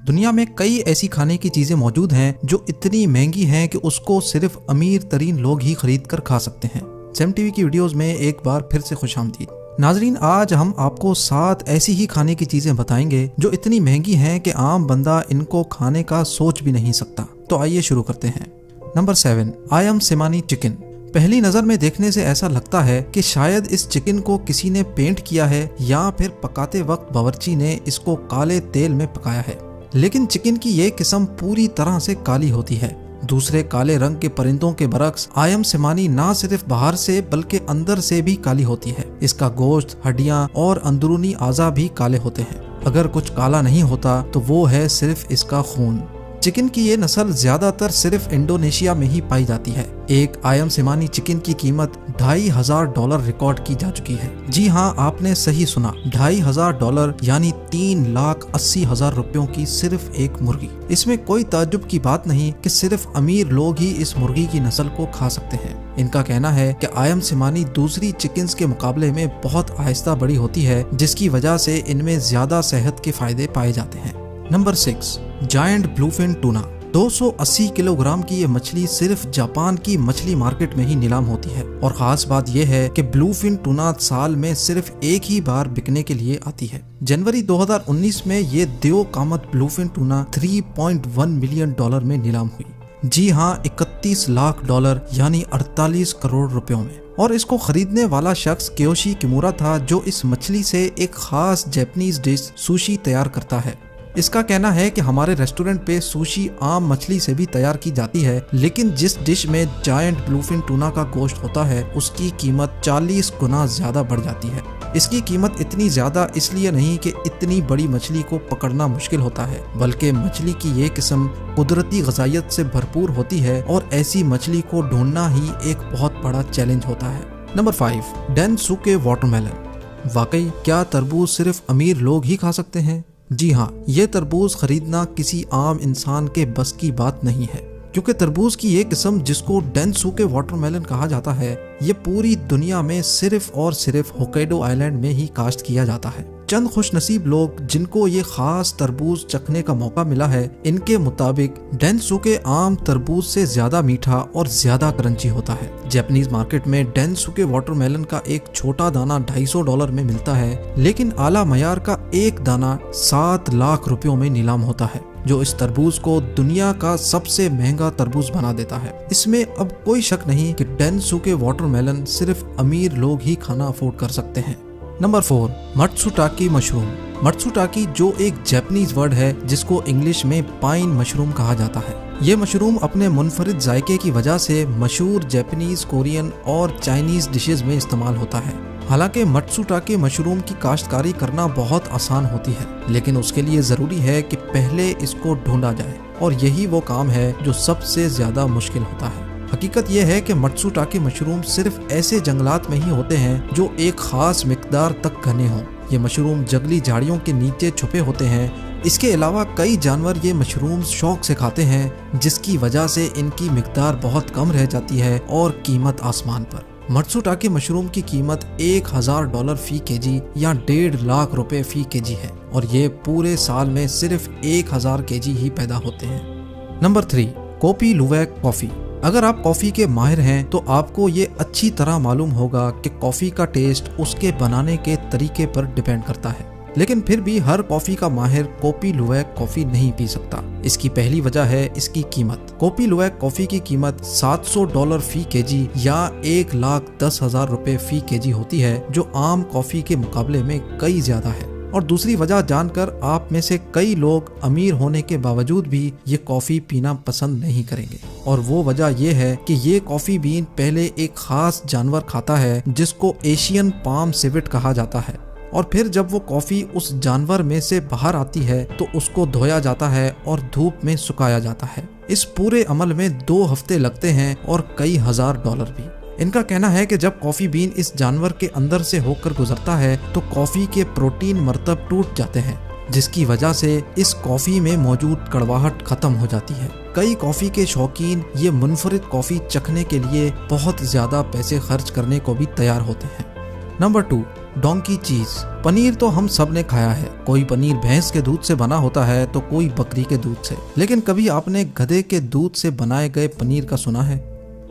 दुनिया में कई ऐसी खाने की चीजें मौजूद हैं जो इतनी महंगी हैं कि उसको सिर्फ अमीर तरीन लोग ही खरीद कर खा सकते हैं। सैम टीवी की वीडियोस में एक बार फिर से खुशामदीद। नाजरीन, आज हम आपको 7 ऐसी ही खाने की चीजें बताएंगे जो इतनी महंगी हैं कि आम बंदा इनको खाने का सोच भी नहीं सकता। तो आइए शुरू करते हैं। नंबर 7, आयम सेमानी चिकन। पहली नजर में देखने से ऐसा लगता है कि शायद इस चिकन को किसी ने पेंट किया है या फिर पकाते वक्त बावर्ची ने इसको काले तेल में पकाया है। लेकिन चिकन की ये किस्म पूरी तरह से काली होती है। दूसरे काले रंग के परिंदों के बरक्स आयम सेमानी ना सिर्फ बाहर से बल्कि अंदर से भी काली होती है। इसका गोश्त, हड्डियां और अंदरूनी आज़ा भी काले होते हैं। अगर कुछ काला नहीं होता तो वो है सिर्फ इसका खून। चिकन की ये नस्ल ज्यादातर सिर्फ इंडोनेशिया में ही पाई जाती है। एक आयम सेमानी चिकन की कीमत $2,500 रिकॉर्ड की जा चुकी है। जी हाँ, आपने सही सुना, $2,500 यानी 3,80,000 रुपयों की सिर्फ एक मुर्गी। इसमें कोई ताज्जुब की बात नहीं कि सिर्फ अमीर लोग ही इस मुर्गी की नस्ल को खा सकते हैं। इनका कहना है कि आयम सेमानी दूसरी चिकन्स के मुकाबले में बहुत आहिस्ता बड़ी होती है, जिसकी वजह से इनमें ज्यादा सेहत के फायदे पाए जाते हैं। Number 6, giant bluefin tuna. 280 kilogram की ये मछली सिर्फ जापान की मछली मार्केट में ही नीलाम होती है। और खास बात यह है कि ब्लूफिन टूना साल में सिर्फ एक ही बार बिकने के लिए आती है। जनवरी 2019 में ये देओ कामत ब्लूफिन टूना $3.1 मिलियन में नीलाम हुई। जी हाँ, $31 लाख यानी 48 करोड़ रुपयों में। और इसको खरीदने वाला शख्स कियोशी किमुरा था, जो इस मछली से एक खास जापानीज डिश सुशी तैयार करता है। इसका कहना है कि हमारे रेस्टोरेंट पे सुशी आम मछली से भी तैयार की जाती है, लेकिन जिस डिश में जायंट ब्लूफिन टूना का गोश्त होता है उसकी कीमत 40 गुना ज्यादा बढ़ जाती है। इसकी कीमत इतनी ज्यादा इसलिए नहीं कि इतनी बड़ी मछली को पकड़ना मुश्किल होता है, बल्कि मछली की ये किस्म कुदरती ग़िज़ाइयत से भरपूर होती है और ऐसी मछली को ढूंढना ही एक बहुत बड़ा चैलेंज होता है। Number 5, Densuke watermelon. वाकई क्या तरबूज सिर्फ अमीर लोग ही खा सकते हैं? जी हाँ, ये तरबूज खरीदना किसी आम इंसान के बस की बात नहीं है, क्योंकि तरबूज की ये किस्म जिसको डेनसुके वाटरमेलन कहा जाता है, ये पूरी दुनिया में सिर्फ और सिर्फ होक्काइडो आइलैंड में ही काश्त किया जाता है। चंद खुशनसीब लोग जिनको ये खास तरबूज चखने का मौका मिला है, इनके मुताबिक डेनसुके आम तरबूज से ज्यादा मीठा और ज्यादा क्रंची होता है। जापानीज मार्केट में डेनसुके वाटरमेलन का एक छोटा दाना $250 में मिलता है, लेकिन आला मयार का एक दाना 7 लाख रुपयों में नीलाम होता है, जो इस तरबूज को दुनिया का सबसे महंगा तरबूज बना देता है। इसमें अब कोई शक नहीं कि डेनसुके वाटरमेलन सिर्फ अमीर लोग ही खाना अफोर्ड कर सकते हैं। Number 4, मत्सुटाकी mushroom. मत्सुटाकी जो एक जापानीज वर्ड है जिसको इंग्लिश में पाइन मशरूम कहा जाता है। ये मशरूम अपने मुनफरिद जायके की वजह से मशहूर जापानीज, कोरियन और चाइनीज डिशेज में इस्तेमाल होता है। हालांकि मत्सुटाकी मशरूम की काश्तकारी करना बहुत आसान होती है, लेकिन उसके लिए जरूरी है कि पहले इसको ढूंढा जाए, और यही वो काम है जो सबसे ज्यादा मुश्किल होता है। हकीकत यह है कि मत्सुटाकी मशरूम सिर्फ ऐसे जंगलात में ही होते हैं जो एक खास मिकदार तक घने हों। ये मशरूम जंगली झाड़ियों के नीचे छुपे होते हैं। इसके अलावा कई जानवर ये मशरूम शौक से खाते हैं, जिसकी वजह से इनकी मिकदार बहुत कम रह जाती है और कीमत आसमान पर। मत्सुटाकी मशरूम की कीमत $1,000 फी केजी या 1.5 लाख रुपए फी केजी है, और ये पूरे साल में सिर्फ 1,000 केजी ही पैदा होते हैं। Number 3, kopi luwak coffee. अगर आप कॉफी के माहिर हैं तो आपको ये अच्छी तरह मालूम होगा कि कॉफी का टेस्ट उसके बनाने के तरीके पर डिपेंड करता है, लेकिन फिर भी हर कॉफी का माहिर कोपी लुवैक कॉफी नहीं पी सकता। इसकी पहली वजह है इसकी कीमत। कोपी लुवैक कॉफी की कीमत $700 फी केजी या 1,10,000 रुपए फी केजी होती है, जो आम कॉफी के मुकाबले में कई ज्यादा है। और दूसरी वजह जानकर आप में से कई लोग अमीर होने के बावजूद भी ये कॉफी पीना पसंद नहीं करेंगे, और वो वजह ये है कि ये कॉफी बीन पहले एक खास जानवर खाता है जिसको एशियन पाम सिवेट कहा जाता है, और फिर जब वो कॉफी उस जानवर में से बाहर आती है तो उसको धोया जाता है और धूप में सुखाया जाता है। इस पूरे अमल में 2 हफ्ते लगते हैं और कई $1,000 भी। इनका कहना है कि जब कॉफी बीन इस जानवर के अंदर से होकर गुजरता है तो कॉफी के प्रोटीन मरतब टूट जाते हैं, जिसकी वजह से इस कॉफी में मौजूद कड़वाहट खत्म हो जाती है। कई कॉफी के शौकीन ये मुनफरिद कॉफी चखने के लिए बहुत ज्यादा पैसे खर्च करने को भी तैयार होते हैं। नंबर 2, डोंकी चीज। पनीर तो हम सब ने खाया है। कोई पनीर भैंस के दूध से बना होता है तो कोई बकरी के दूध से। लेकिन कभी आपने गधे के दूध से बनाए गए पनीर का सुना है?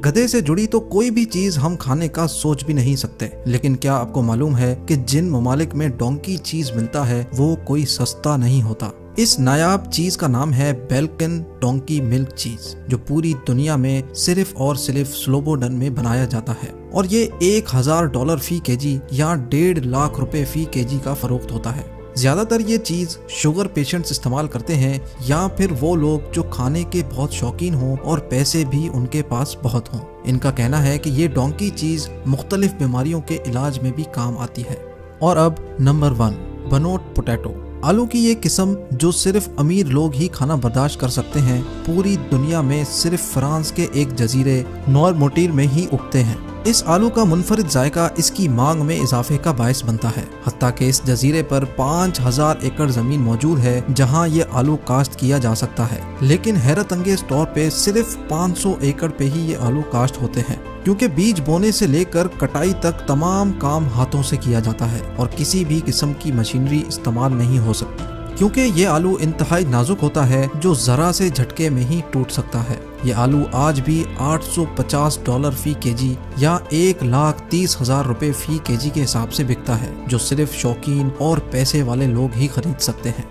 गधे से जुड़ी तो कोई भी चीज हम खाने का सोच भी नहीं सकते। लेकिन क्या आपको मालूम है कि जिन ममालिक में डोंकी चीज मिलता है वो कोई सस्ता नहीं होता। इस नायाब चीज का नाम है बेल्कन डोंकी मिल्क चीज, जो पूरी दुनिया में सिर्फ और सिर्फ स्लोबोडन में बनाया जाता है और ये $1000 फी केजी या 1.5 लाख रुपए फी केजी का फरोख्त होता है। ज्यादातर ये चीज शुगर पेशेंट्स इस्तेमाल करते हैं या फिर वो लोग जो खाने के बहुत शौकीन हों और पैसे भी उनके पास बहुत हों। इनका कहना है कि ये डोंकी चीज मुख्तलिफ बीमारियों के इलाज में भी काम आती है। और अब नंबर 1, बनोट पोटैटो। आलू की ये किस्म जो सिर्फ अमीर लोग ही खाना बर्दाश्त कर सकते हैं, पूरी दुनिया में सिर्फ फ्रांस के एक जजीरे नॉर्मोटिर में ही उगते हैं। इस आलू का मुनफरिद जायका इसकी मांग में इजाफे का बायस बनता है। हत्ता कि इस जजीरे पर 5000 एकड़ जमीन मौजूद है जहां ये आलू काश्त किया जा सकता है। लेकिन हैरत अंगेज तौर पे सिर्फ 500 एकड़ पे ही ये आलू काश्त होते हैं, क्योंकि बीज बोने से लेकर कटाई तक तमाम काम हाथों से किया जाता है और किसी भी किस्म की मशीनरी इस्तेमाल नहीं हो सकती, क्योंकि ये आलू इंतहाई नाजुक होता है जो जरा से झटके में ही टूट सकता है। ये आलू आज भी $850 फी केजी या 1,30,000 रुपए फी केजी के हिसाब से बिकता है, जो सिर्फ शौकीन और पैसे वाले लोग ही खरीद सकते हैं।